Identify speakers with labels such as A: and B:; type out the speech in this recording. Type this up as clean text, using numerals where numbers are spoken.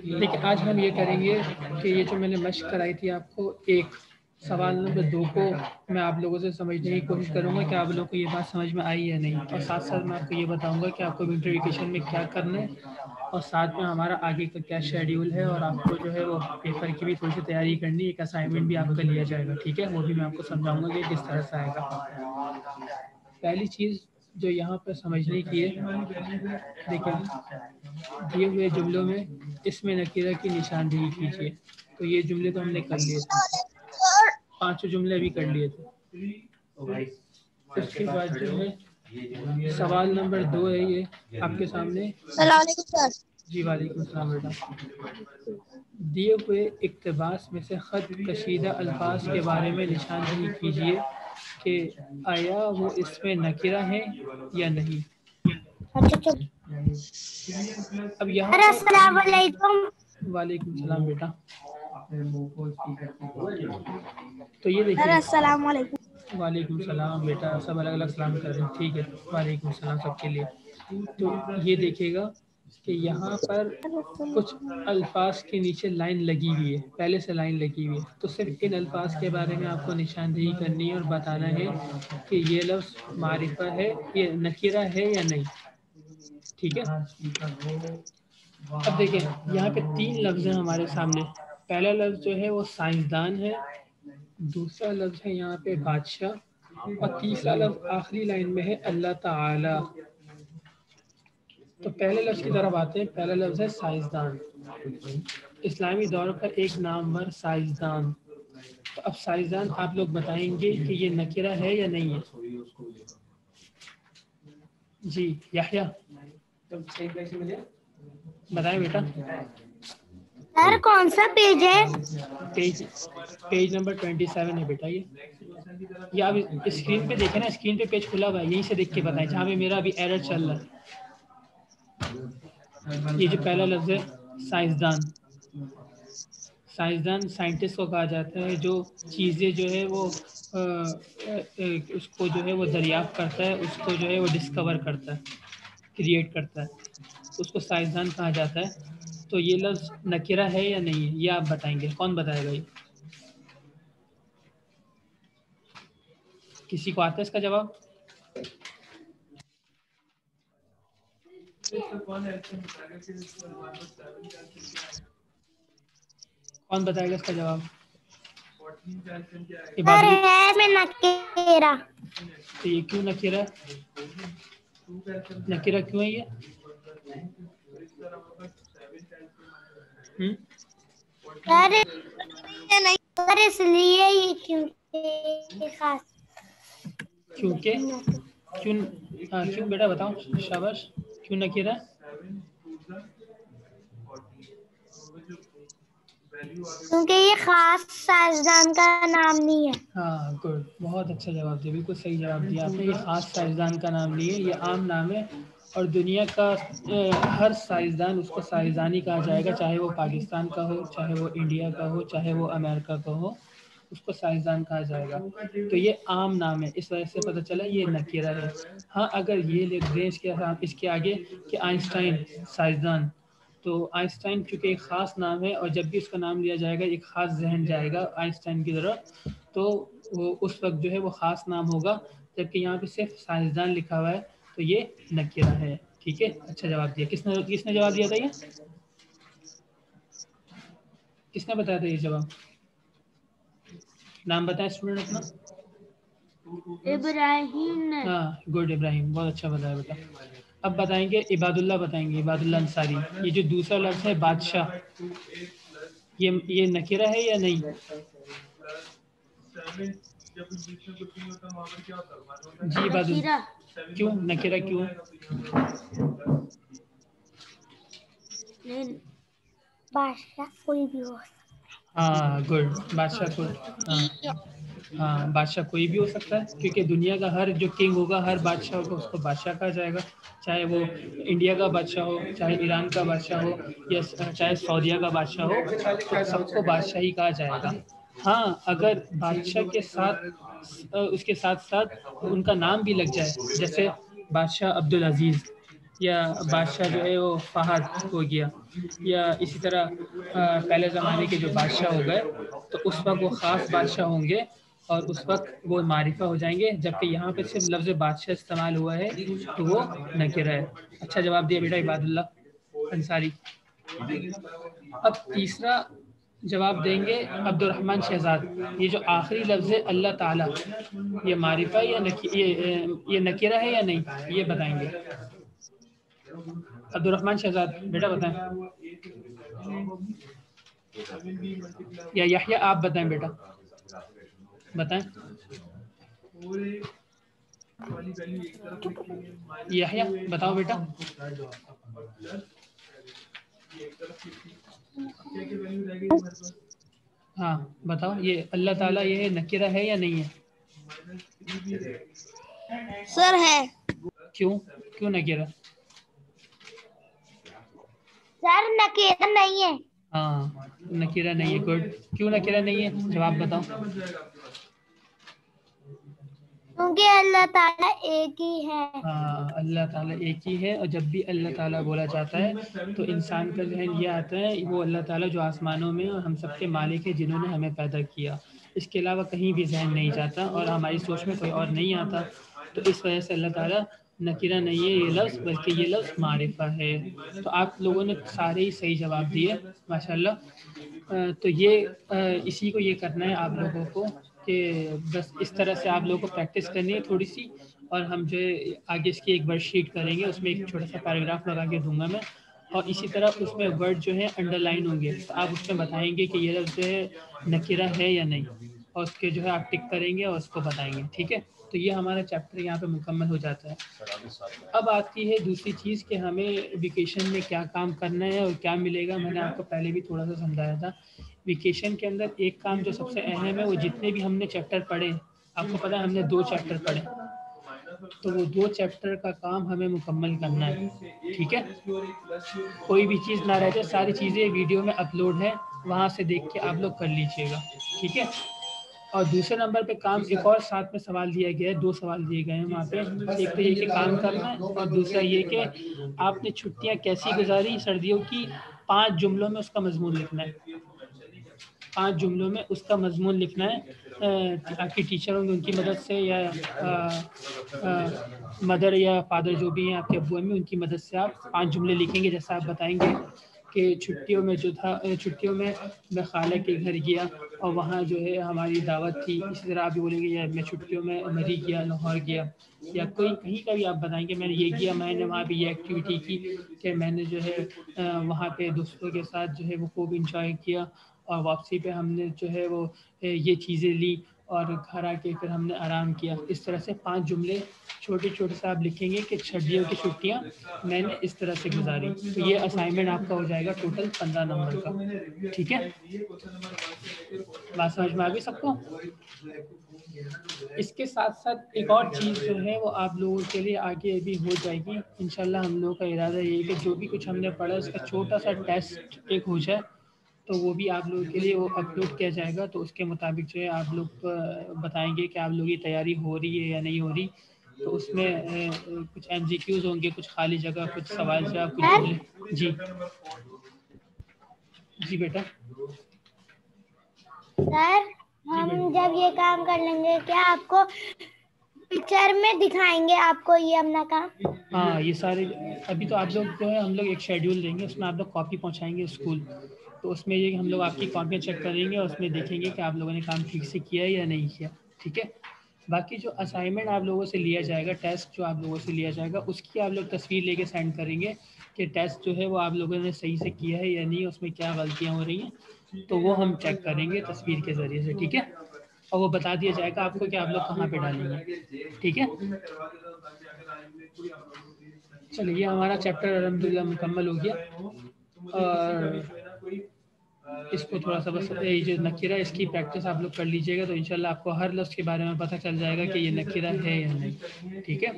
A: لیکن آج ہم یہ کریں گے کہ یہ جو میں نے مشق کرائی تھی آپ کو، ایک سوال نمبر 2 کو میں آپ لوگوں سے سمجھنے کی کوشش کروں گا کہ آپ لوگوں کو یہ بات سمجھ میں آئی یا نہیں، اور ساتھ ساتھ میں آپ کو یہ بتاؤں گا کہ آپ کو ونٹر ویکیشن میں کیا کرنا ہے، اور ساتھ میں ہمارا آگے کا کیا شیڈیول ہے، اور آپ کو جو ہے وہ پیپر کی بھی تھوڑی سی تیاری کرنی ہے، ایک اسائنمنٹ بھی آپ کا لیا جائے گا، ٹھیک ہے؟ وہ بھی میں آپ کو سمجھاؤں گا کہ کس طرح سے آئے گا۔ پہلی چیز جو یہاں پہ سمجھنے کی ہے، دیکھیں دیے ہوئے جملوں میں اس میں نکرہ کی نشاندہی کیجیے۔ تو یہ جملے تو ہم نے کر لیے تھے، 5 جملے ابھی کر لیے تھے۔ اس کے بعد جو ہے سوال نمبر 2 ہے، یہ آپ کے سامنے۔
B: السلام علیکم سر۔
A: جی وعلیکم السلام بیٹا۔ دیے ہوئے اقتباس میں سے خط کشیدہ الفاظ کے بارے میں نشاندہی کیجیے کہ آیا وہ اس میں نکرہ ہیں یا نہیں۔
B: اچھا
A: اب یہاں
B: سر، السلام علیکم۔
A: پر وعلیکم السلام بیٹا۔ تو یہ
B: سر
A: دیکھیے،
B: السلام علیکم۔
A: وعلیکم السلام بیٹا، سب الگ الگ سلام کر رہے ہیں، ٹھیک ہے؟ وعلیکم السلام سب کے لیے۔ تو یہ دیکھیے گا کہ یہاں پر کچھ الفاظ کے نیچے لائن لگی ہوئی ہے، پہلے سے لائن لگی ہوئی ہے، تو صرف ان الفاظ کے بارے میں آپ کو نشاندہی کرنی ہے اور بتانا ہے کہ یہ لفظ معرفہ ہے، یہ نکرہ ہے یا نہیں، ٹھیک ہے؟ اب دیکھیں یہاں پہ 3 لفظ ہیں ہمارے سامنے۔ پہلا لفظ جو ہے وہ سائنسدان ہے، دوسرا لفظ ہے یہاں پہ بادشاہ، اور تیسرا لفظ آخری لائن میں ہے اللہ تعالی۔ تو پہلے لفظ کی طرف آتے ہیں۔ پہلا لفظ ہے سائنسدان۔ اسلامی دور کا ایک نامور سائنسدان۔ تو اب سائنسدان آپ لوگ بتائیں گے کہ یہ نکرہ ہے یا نہیں ہے؟ جی یحییٰ بتائیں بیٹا۔
B: سر کون سا پیج ہے؟
A: پیج نمبر 27 ہے بیٹا۔ یہ آپ اسکرین پہ دیکھیں نا، اسکرین پہ پیج کھلا ہوا ہے، یہیں سے دیکھ کے بتائیں جہاں پہ میرا ابھی ایرر چل رہا ہے۔ یہ جو پہلا لفظ ہے سائنسدان، سائنسدان سائنٹسٹ کو کہا جاتا ہے جو چیزیں جو ہے وہ اس کو جو ہے وہ دریافت کرتا ہے، اس کو جو ہے وہ ڈسکور کرتا ہے، کریٹ کرتا ہے، اس کو سائنسدان کہا جاتا ہے۔ تو یہ لفظ نکرہ ہے یا نہیں ہے، یہ آپ بتائیں گے۔ کون بتائے گا یہ؟ کسی کو آتا ہے اس کا جواب؟ کون بتائے گا اس کا جواب؟
B: سر
A: عبادی،
B: ہے میں نکیرا۔
A: تو یہ کیوں نکرہ ہے؟ نکرہ کیوں ہے یہ؟
B: سر یہ نہیں سر، اس لیے ہی کیونکہ خاص
A: کیونکہ کیوں؟ ہاں کیوں بیٹا بتاؤ، شاباش، کیوں نکرہ؟
B: کیونکہ یہ خاص سائنسدان کا نام نہیں ہے۔
A: ہاں گڈ، بہت اچھا جواب دیا، بالکل صحیح جواب دیا آپ نے۔ یہ خاص سائنسدان کا نام نہیں ہے، یہ عام نام ہے، اور دنیا کا ہر سائنسدان اس کو سائنسدان ہی کہا جائے گا، چاہے وہ پاکستان کا ہو، چاہے وہ انڈیا کا ہو، چاہے وہ امریکہ کا ہو، اس کو سائنسدان کہا جائے گا۔ تو یہ عام نام ہے، اس وجہ سے پتہ چلا یہ نکرہ ہے۔ ہاں اگر یہ لکھ دیں اس کے آگے کہ آئنسٹائن سائنسدان، تو آئنسٹائن چونکہ ایک خاص نام ہے، اور جب بھی اس کا نام لیا جائے گا ایک خاص ذہن جائے گا آئنسٹائن کی طرف، تو وہ اس وقت جو ہے وہ خاص نام ہوگا، جبکہ یہاں پہ صرف سائنسدان لکھا ہوا ہے، تو یہ نکرہ ہے، ٹھیک ہے؟ اچھا جواب دیا۔ کس نے جواب دیا تھا یہ؟ کس نے بتایا تھا یہ جواب؟ نام بتائیں اسٹوڈنٹ اپنا۔
B: ابراہیم نے۔
A: ہاں گڈ ابراہیم، بہت اچھا بتایا بیٹا۔ اب بتائیں گے عباد اللہ، بتائیں گے عباد اللہ انصاری۔ یہ جو دوسرا لفظ ہے بادشاہ، یہ نکرہ ہے یا نہیں؟ جی عباد
B: نکیرا۔
A: اللہ، کیوں نکرہ کیوں؟
B: نہیں، بادشاہ کوئی بھی ہو
A: ہاں گڈ، بادشاہ کو، ہاں ہاں بادشاہ کوئی بھی ہو سکتا ہے، کیونکہ دنیا کا ہر جو کنگ ہوگا، ہر بادشاہ ہوگا، اس کو بادشاہ کہا جائے گا، چاہے وہ انڈیا کا بادشاہ ہو، چاہے ایران کا بادشاہ ہو، یا چاہے سعودیہ کا بادشاہ ہو، سب کو بادشاہ ہی کہا جائے گا۔ ہاں اگر بادشاہ کے ساتھ اس کے ساتھ ساتھ ان کا نام بھی لگ جائے، جیسے بادشاہ عبدالعزیز یا بادشاہ جو ہے وہ فہد ہو گیا، یا اسی طرح پہلے زمانے کے جو بادشاہ ہو گئے تو اس وقت وہ خاص بادشاہ ہوں گے اور اس وقت وہ معرفہ ہو جائیں گے، جبکہ یہاں پہ صرف لفظ بادشاہ استعمال ہوا ہے تو وہ نکرہ ہے۔ اچھا جواب دیا بیٹا عباد اللہ انصاری۔ اب تیسرا جواب دیں گے عبد الرحمن شہزاد۔ یہ جو آخری لفظ ہے اللہ تعالیٰ، یہ معرفہ یا یہ نکرہ ہے یا نہیں، یہ بتائیں گے عبد الرحمن شہزاد بیٹا بتائیں، یا یحییٰ آپ بتائیں بیٹا بتائیں، یحییٰ بتاؤ بیٹا۔ ہاں بتاؤ یہ اللہ تعالیٰ یہ نکرہ ہے یا نہیں ہے؟
B: سر ہے۔
A: کیوں نکرہ؟
B: سر نکرہ نہیں ہے۔
A: ہاں نکرہ نہیں ہے، گڈ۔ کیوں نکرہ نہیں ہے جواب بتاؤ۔
B: کیونکہ اللہ تعالیٰ ایک ہی ہے۔
A: ہاں اللہ تعالیٰ ایک ہی ہے، اور جب بھی اللہ تعالیٰ بولا جاتا ہے تو انسان کا ذہن یہ آتا ہے وہ اللہ تعالیٰ جو آسمانوں میں اور ہم سب کے مالک ہیں، جنہوں نے ہمیں پیدا کیا، اس کے علاوہ کہیں بھی ذہن نہیں جاتا اور ہماری سوچ میں کوئی اور نہیں آتا، تو اس وجہ سے اللہ تعالیٰ نکرہ نہیں ہے یہ لفظ، بلکہ یہ لفظ معرفہ ہے۔ تو آپ لوگوں نے سارے ہی صحیح جواب دیے ماشاءاللہ۔ تو یہ اسی کو یہ کرنا ہے آپ لوگوں کو کہ بس اس طرح سے آپ لوگوں کو پریکٹس کرنی ہے تھوڑی سی، اور ہم جو ہے آگے اس کی ایک ورڈ شیٹ کریں گے، اس میں ایک چھوٹا سا پیراگراف لگا کے دوں گا میں، اور اسی طرح اس میں ورڈ جو ہے انڈر لائن ہوں گے، تو آپ اس میں بتائیں گے کہ یہ لفظ جو ہے نکرہ ہے یا نہیں، اور اس کے جو ہے آپ ٹک کریں گے اور اس کو بتائیں گے، ٹھیک ہے؟ تو یہ ہمارا چیپٹر یہاں پہ مکمل ہو جاتا ہے۔ اب آتی ہے دوسری چیز کہ ہمیں ویکیشن میں کیا کام کرنا ہے اور کیا ملے گا۔ میں نے آپ کو پہلے بھی تھوڑا سا سمجھایا تھا، ویکیشن کے اندر ایک کام جو سب سے اہم ہے، وہ جتنے بھی ہم نے چیپٹر پڑھے، آپ کو پتہ ہے ہم نے 2 چیپٹر پڑھے، تو وہ 2 چیپٹر کا کام ہمیں مکمل کرنا ہے، ٹھیک ہے؟ کوئی بھی چیز نہ رہ جائے، ساری چیزیں ویڈیو میں اپلوڈ ہے، وہاں سے دیکھ کے آپ لوگ کر لیجئے گا، ٹھیک ہے؟ اور دوسرے نمبر پہ کام ایک اور ساتھ میں سوال دیا گیا ہے، 2 سوال دیے گئے ہیں وہاں پہ، ایک تو یہ کہ کام کرنا ہے، اور دوسرا یہ کہ آپ نے چھٹیاں کیسی گزاری سردیوں کی، 5 جملوں میں اس کا مضمون لکھنا ہے، 5 جملوں میں اس کا مضمون لکھنا ہے۔ آپ کی ٹیچر ہوں گے ان کی مدد سے، یا مدر یا فادر جو بھی ہیں آپ کے ابو امی، ان کی مدد سے آپ 5 جملے لکھیں گے، جیسا آپ بتائیں گے کہ چھٹیوں میں جو تھا، چھٹیوں میں میں خالہ کے گھر گیا اور وہاں جو ہے ہماری دعوت تھی، اسی طرح آپ بھی بولیں گے یا میں چھٹیوں میں مری گیا، لاہور گیا، یا کوئی کہیں کا بھی آپ بتائیں گے میں نے یہ کیا، میں نے وہاں پہ یہ ایکٹیویٹی کی کہ میں نے جو ہے وہاں پہ دوستوں کے ساتھ جو ہے وہ خوب انجوائے کیا، اور واپسی پہ ہم نے جو ہے وہ یہ چیزیں لی اور گھر آ کے پھر ہم نے آرام کیا۔ اس طرح سے 5 جملے چھوٹے چھوٹے سے آپ لکھیں گے کہ سردیوں کی چھٹیاں میں نے اس طرح سے گزاری، تو یہ اسائنمنٹ آپ کا ہو جائے گا ٹوٹل 15 نمبر کا، ٹھیک ہے؟ بات سمجھ میں آ گئی سب کو؟ اس کے ساتھ ساتھ ایک اور چیز جو ہے وہ آپ لوگوں کے لیے آگے بھی ہو جائے گی انشاءاللہ۔ ہم لوگوں کا ارادہ یہ ہے کہ جو بھی کچھ ہم نے پڑھا اس کا چھوٹا سا ٹیسٹ ایک ہو جائے، تو وہ بھی آپ لوگوں کے لیے وہ اپلوڈ کیا جائے گا، تو اس کے مطابق جو ہے آپ لوگ بتائیں گے کہ آپ لوگوں کی تیاری ہو رہی ہے یا نہیں ہو رہی، تو اس میں کچھ MCQs ہوں گے، کچھ خالی جگہ، کچھ سوال جواب، کچھ جملے۔ جی جی بیٹا۔
B: سر ہم جب یہ کام کر لیں گے کیا آپ کو پکچر میں دکھائیں گے آپ کو یہ اپنا کام؟
A: ہاں یہ سارے ابھی تو آپ لوگ جو ہے ہم لوگ ایک شیڈیول دیں گے، اس میں آپ لوگ کاپی پہنچائیں گے اسکول، تو اس میں یہ کہ ہم لوگ آپ کی کاپیاں چیک کریں گے اور اس میں دیکھیں گے کہ آپ لوگوں نے کام ٹھیک سے کیا ہے یا نہیں کیا، ٹھیک ہے؟ باقی جو اسائنمنٹ آپ لوگوں سے لیا جائے گا، ٹیسٹ جو آپ لوگوں سے لیا جائے گا، اس کی آپ لوگ تصویر لے کے سینڈ کریں گے کہ ٹیسٹ جو ہے وہ آپ لوگوں نے صحیح سے کیا ہے یا نہیں، اس میں کیا غلطیاں ہو رہی ہیں، تو وہ ہم چیک کریں گے تصویر کے ذریعے سے، ٹھیک ہے؟ اور وہ بتا دیا جائے گا آپ کو کہ آپ لوگ کہاں پہ ڈالیں گے، ٹھیک ہے؟ چلیے یہ ہمارا چیپٹر الحمدللہ مکمل ہو گیا، اور اس کو تھوڑا سا بس یہ جو نکرہ اس کی پریکٹس آپ لوگ کر لیجئے گا، تو انشاءاللہ آپ کو ہر لفظ کے بارے میں پتہ چل جائے گا کہ یہ نکرہ ہے یا نہیں، ٹھیک ہے؟